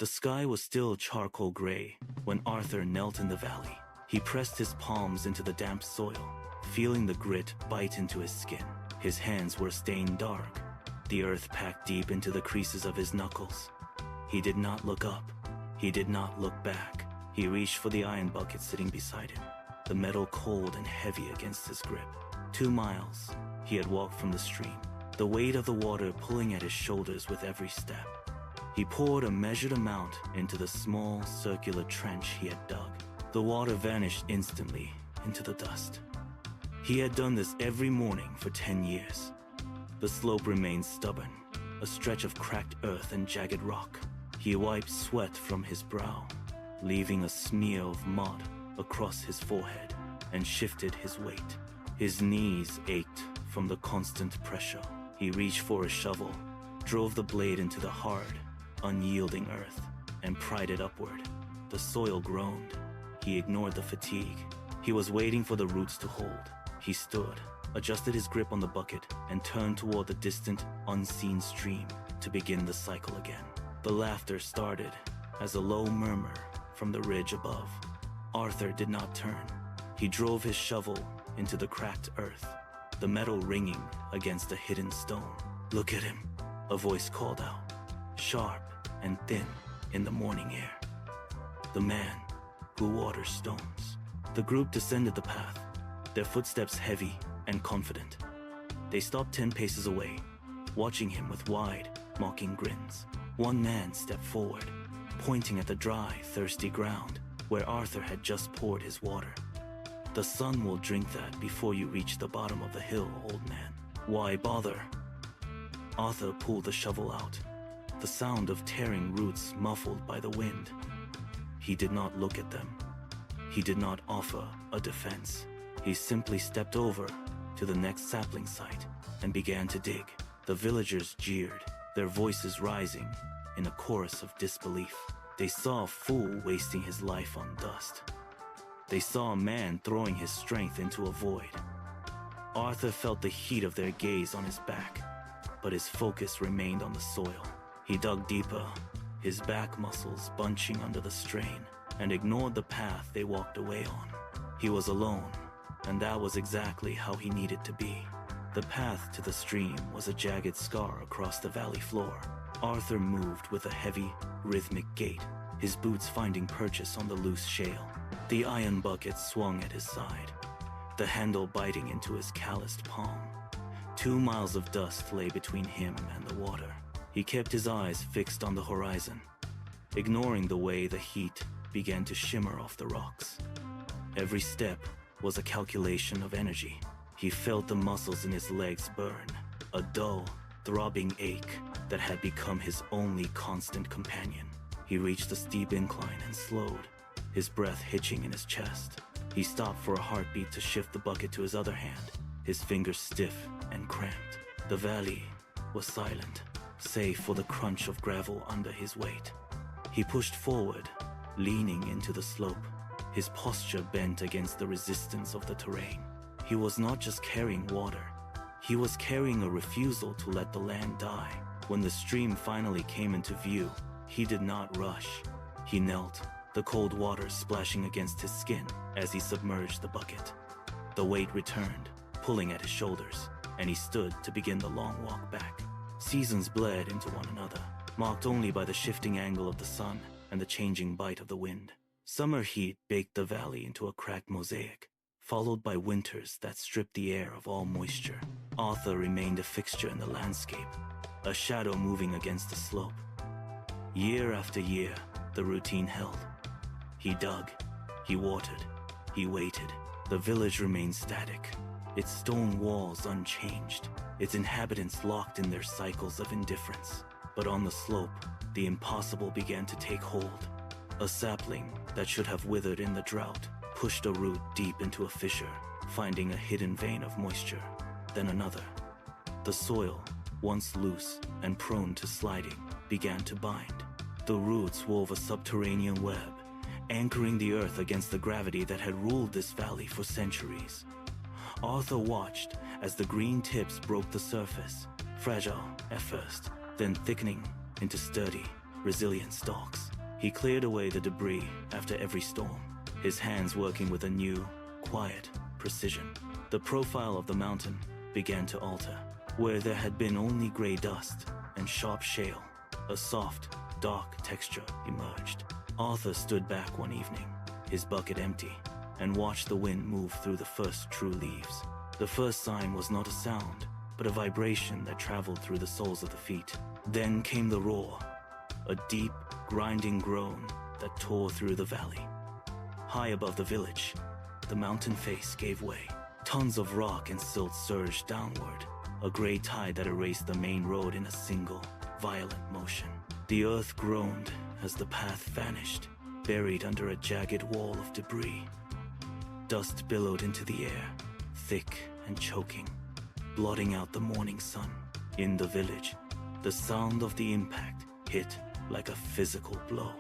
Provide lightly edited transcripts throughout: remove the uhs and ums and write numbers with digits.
The sky was still charcoal gray when Arthur knelt in the valley. He pressed his palms into the damp soil, feeling the grit bite into his skin. His hands were stained dark, the earth packed deep into the creases of his knuckles. He did not look up. He did not look back. He reached for the iron bucket sitting beside him, the metal cold and heavy against his grip. 2 miles he had walked from the stream, the weight of the water pulling at his shoulders with every step. He poured a measured amount into the small, circular trench he had dug. The water vanished instantly into the dust. He had done this every morning for 10 years. The slope remained stubborn, a stretch of cracked earth and jagged rock. He wiped sweat from his brow, leaving a smear of mud across his forehead, and shifted his weight. His knees ached from the constant pressure. He reached for a shovel, drove the blade into the hard, unyielding earth, and pried it upward. The soil groaned. He ignored the fatigue. He was waiting for the roots to hold. He stood, adjusted his grip on the bucket, and turned toward the distant, unseen stream to begin the cycle again. The laughter started as a low murmur from the ridge above. Arthur did not turn. He drove his shovel into the cracked earth, the metal ringing against a hidden stone. "Look at him," a voice called out, sharp and thin in the morning air. "The man who waters stones." The group descended the path, their footsteps heavy and confident. They stopped 10 paces away, watching him with wide, mocking grins. One man stepped forward, pointing at the dry, thirsty ground where Arthur had just poured his water. "The sun will drink that before you reach the bottom of the hill, old man. Why bother?" Arthur pulled the shovel out, the sound of tearing roots muffled by the wind. He did not look at them. He did not offer a defense. He simply stepped over to the next sapling site and began to dig. The villagers jeered, their voices rising in a chorus of disbelief. They saw a fool wasting his life on dust. They saw a man throwing his strength into a void. Arthur felt the heat of their gaze on his back, but his focus remained on the soil. He dug deeper, his back muscles bunching under the strain, and ignored the path they walked away on. He was alone, and that was exactly how he needed to be. The path to the stream was a jagged scar across the valley floor. Arthur moved with a heavy, rhythmic gait, his boots finding purchase on the loose shale. The iron bucket swung at his side, the handle biting into his calloused palm. 2 miles of dust lay between him and the water. He kept his eyes fixed on the horizon, ignoring the way the heat began to shimmer off the rocks. Every step was a calculation of energy. He felt the muscles in his legs burn, a dull, throbbing ache that had become his only constant companion. He reached the steep incline and slowed, his breath hitching in his chest. He stopped for a heartbeat to shift the bucket to his other hand, his fingers stiff and cramped. The valley was silent, save for the crunch of gravel under his weight. He pushed forward, leaning into the slope, his posture bent against the resistance of the terrain. He was not just carrying water. He was carrying a refusal to let the land die. When the stream finally came into view, he did not rush. He knelt, the cold water splashing against his skin as he submerged the bucket. The weight returned, pulling at his shoulders, and he stood to begin the long walk back. Seasons bled into one another, marked only by the shifting angle of the sun and the changing bite of the wind. Summer heat baked the valley into a cracked mosaic, followed by winters that stripped the air of all moisture. Arthur remained a fixture in the landscape, a shadow moving against the slope. Year after year, the routine held. He dug, he watered, he waited. The village remained static, its stone walls unchanged, its inhabitants locked in their cycles of indifference. But on the slope, the impossible began to take hold. A sapling that should have withered in the drought pushed a root deep into a fissure, finding a hidden vein of moisture. Then another. The soil, once loose and prone to sliding, began to bind. The roots wove a subterranean web, anchoring the earth against the gravity that had ruled this valley for centuries. Arthur watched as the green tips broke the surface, fragile at first, then thickening into sturdy, resilient stalks. He cleared away the debris after every storm, his hands working with a new, quiet precision. The profile of the mountain began to alter. Where there had been only gray dust and sharp shale, a soft, dark texture emerged. Arthur stood back one evening, his bucket empty, and watched the wind move through the first true leaves. The first sign was not a sound, but a vibration that traveled through the soles of the feet. Then came the roar, a deep, grinding groan that tore through the valley. High above the village, the mountain face gave way. Tons of rock and silt surged downward, a gray tide that erased the main road in a single, violent motion. The earth groaned as the path vanished, buried under a jagged wall of debris. Dust billowed into the air, thick and choking, blotting out the morning sun. In the village, the sound of the impact hit like a physical blow.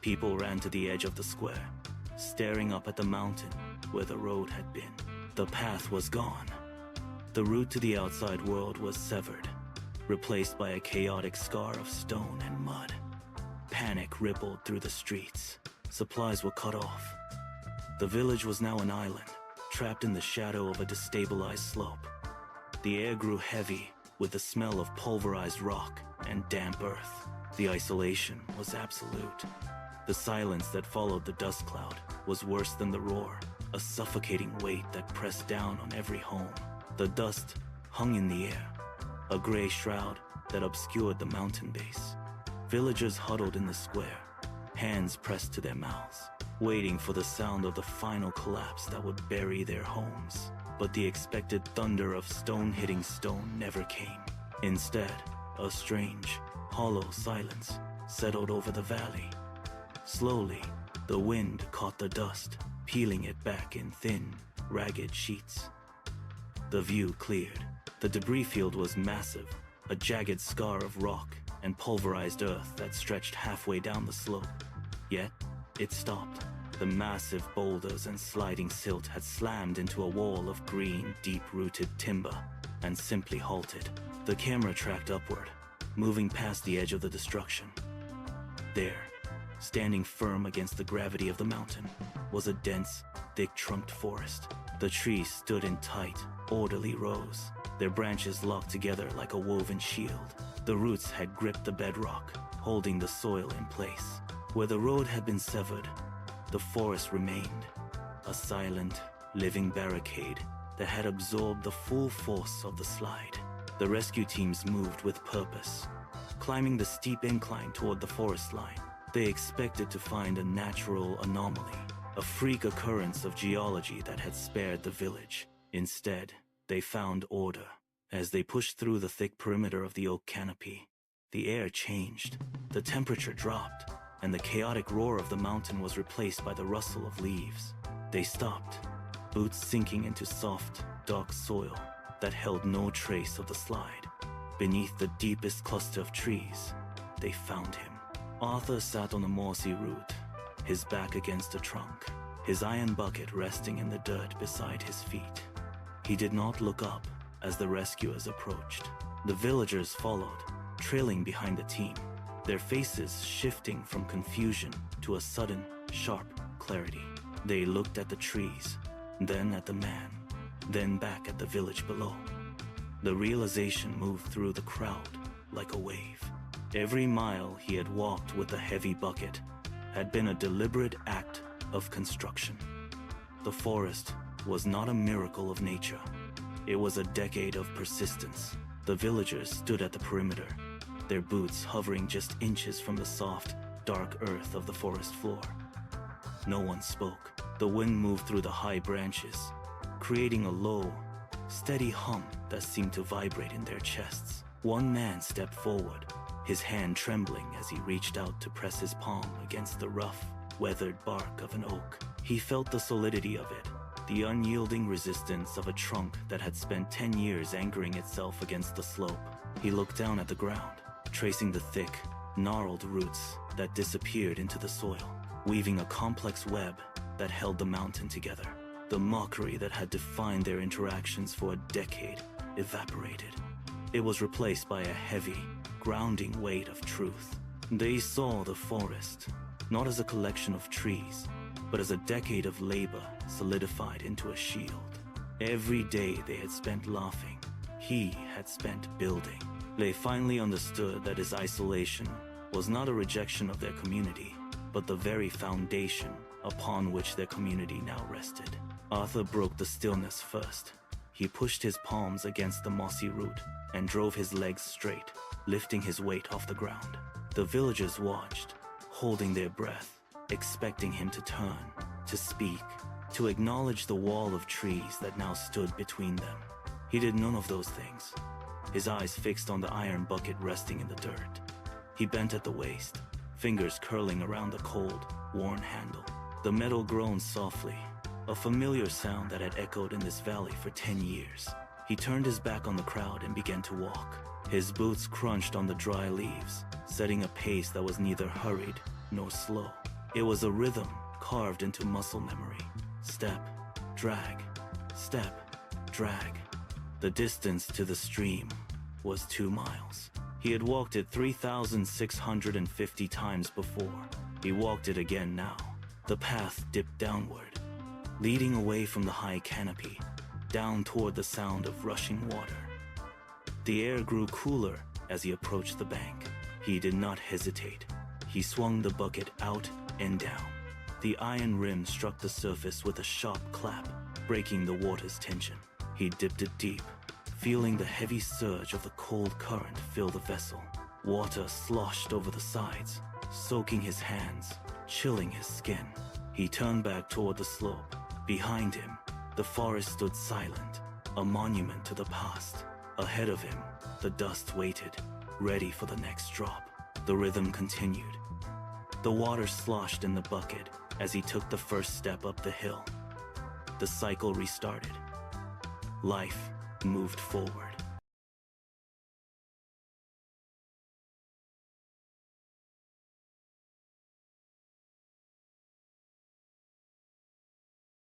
People ran to the edge of the square, staring up at the mountain where the road had been. The path was gone. The route to the outside world was severed, replaced by a chaotic scar of stone and mud. Panic rippled through the streets. Supplies were cut off. The village was now an island, trapped in the shadow of a destabilized slope. The air grew heavy with the smell of pulverized rock and damp earth. The isolation was absolute. The silence that followed the dust cloud was worse than the roar, a suffocating weight that pressed down on every home. The dust hung in the air, a gray shroud that obscured the mountain base. Villagers huddled in the square, hands pressed to their mouths, waiting for the sound of the final collapse that would bury their homes. But the expected thunder of stone hitting stone never came. Instead, a strange, hollow silence settled over the valley. Slowly, the wind caught the dust, peeling it back in thin, ragged sheets. The view cleared. The debris field was massive, a jagged scar of rock and pulverized earth that stretched halfway down the slope. Yet, it stopped. The massive boulders and sliding silt had slammed into a wall of green, deep-rooted timber and simply halted. The camera tracked upward, moving past the edge of the destruction. There, standing firm against the gravity of the mountain, was a dense, thick-trunked forest. The trees stood in tight, orderly rows, their branches locked together like a woven shield. The roots had gripped the bedrock, holding the soil in place. Where the road had been severed, the forest remained, a silent, living barricade that had absorbed the full force of the slide. The rescue teams moved with purpose, climbing the steep incline toward the forest line. They expected to find a natural anomaly, a freak occurrence of geology that had spared the village. Instead, they found order. As they pushed through the thick perimeter of the oak canopy, the air changed, the temperature dropped, and the chaotic roar of the mountain was replaced by the rustle of leaves. They stopped, boots sinking into soft, dark soil that held no trace of the slide. Beneath the deepest cluster of trees, they found him. Arthur sat on a mossy root, his back against a trunk, his iron bucket resting in the dirt beside his feet. He did not look up as the rescuers approached. The villagers followed, trailing behind the team, their faces shifting from confusion to a sudden, sharp clarity. They looked at the trees, then at the man, then back at the village below. The realization moved through the crowd like a wave. Every mile he had walked with the heavy bucket had been a deliberate act of construction. The forest was not a miracle of nature. It was a decade of persistence. The villagers stood at the perimeter, their boots hovering just inches from the soft, dark earth of the forest floor. No one spoke. The wind moved through the high branches, creating a low, steady hum that seemed to vibrate in their chests. One man stepped forward, his hand trembling as he reached out to press his palm against the rough, weathered bark of an oak. He felt the solidity of it, the unyielding resistance of a trunk that had spent 10 years anchoring itself against the slope. He looked down at the ground, tracing the thick, gnarled roots that disappeared into the soil, weaving a complex web that held the mountain together. The mockery that had defined their interactions for a decade evaporated. It was replaced by a heavy, grounding weight of truth. They saw the forest, not as a collection of trees, but as a decade of labor solidified into a shield. Every day they had spent laughing, he had spent building. They finally understood that his isolation was not a rejection of their community, but the very foundation upon which their community now rested. Arthur broke the stillness first. He pushed his palms against the mossy root and drove his legs straight, lifting his weight off the ground. The villagers watched, holding their breath, expecting him to turn, to speak, to acknowledge the wall of trees that now stood between them. He did none of those things, his eyes fixed on the iron bucket resting in the dirt. He bent at the waist, fingers curling around the cold, worn handle. The metal groaned softly, a familiar sound that had echoed in this valley for 10 years. He turned his back on the crowd and began to walk. His boots crunched on the dry leaves, setting a pace that was neither hurried nor slow. It was a rhythm carved into muscle memory. Step, drag, step, drag. The distance to the stream was 2 miles. He had walked it 3,650 times before. He walked it again now. The path dipped downward, leading away from the high canopy, down toward the sound of rushing water. The air grew cooler as he approached the bank. He did not hesitate. He swung the bucket out and down. The iron rim struck the surface with a sharp clap, breaking the water's tension. He dipped it deep, feeling the heavy surge of the cold current fill the vessel. Water sloshed over the sides, soaking his hands, chilling his skin. He turned back toward the slope. Behind him, the forest stood silent, a monument to the past. Ahead of him, the dust waited, ready for the next drop. The rhythm continued. The water sloshed in the bucket as he took the first step up the hill. The cycle restarted. Life moved forward.